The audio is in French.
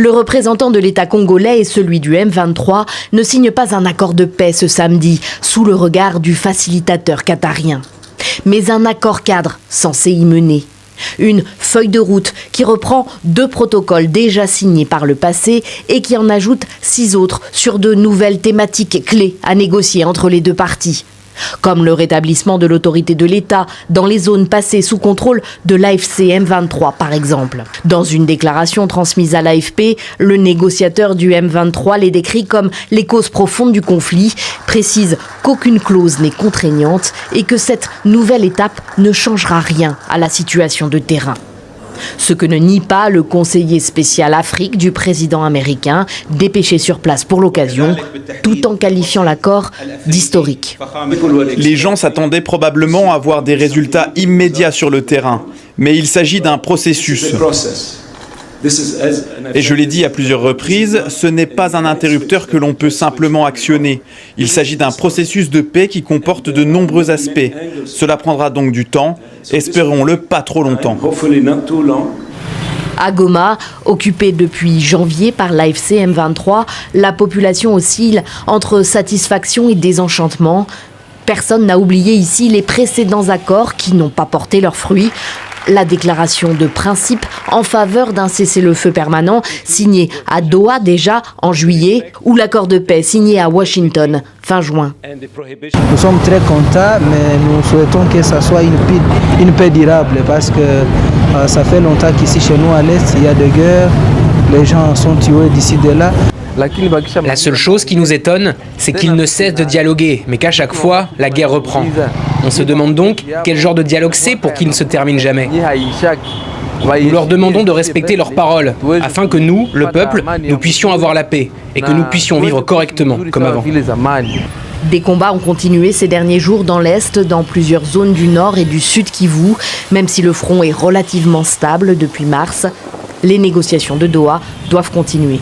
Le représentant de l'État congolais et celui du M23 ne signent pas un accord de paix ce samedi, sous le regard du facilitateur qatarien. Mais un accord cadre censé y mener. Une feuille de route qui reprend 2 protocoles déjà signés par le passé et qui en ajoute 6 autres sur de nouvelles thématiques clés à négocier entre les 2 parties. Comme le rétablissement de l'autorité de l'État dans les zones passées sous contrôle de l'AFC M23 par exemple. Dans une déclaration transmise à l'AFP, le négociateur du M23 les décrit comme les causes profondes du conflit, précise qu'aucune clause n'est contraignante et que cette nouvelle étape ne changera rien à la situation de terrain. Ce que ne nie pas le conseiller spécial Afrique du président américain, dépêché sur place pour l'occasion, tout en qualifiant l'accord d'historique. Les gens s'attendaient probablement à voir des résultats immédiats sur le terrain, mais il s'agit d'un processus. Et je l'ai dit à plusieurs reprises, ce n'est pas un interrupteur que l'on peut simplement actionner. Il s'agit d'un processus de paix qui comporte de nombreux aspects. Cela prendra donc du temps, espérons-le pas trop longtemps. À Goma, occupée depuis janvier par l'AFC M23, la population oscille entre satisfaction et désenchantement. Personne n'a oublié ici les précédents accords qui n'ont pas porté leurs fruits. La déclaration de principe en faveur d'un cessez-le-feu permanent signé à Doha déjà en juillet ou l'accord de paix signé à Washington fin juin. Nous sommes très contents, mais nous souhaitons que ça soit une paix durable parce que ça fait longtemps qu'ici chez nous à l'Est, il y a des guerres, les gens sont tués d'ici de là. La seule chose qui nous étonne, c'est qu'ils ne cessent de dialoguer, mais qu'à chaque fois, la guerre reprend. On se demande donc quel genre de dialogue c'est pour qu'il ne se termine jamais. Nous leur demandons de respecter leurs paroles, afin que nous, le peuple, nous puissions avoir la paix et que nous puissions vivre correctement, comme avant. Des combats ont continué ces derniers jours dans l'Est, dans plusieurs zones du Nord et du Sud Kivu. Même si le front est relativement stable depuis mars, les négociations de Doha doivent continuer.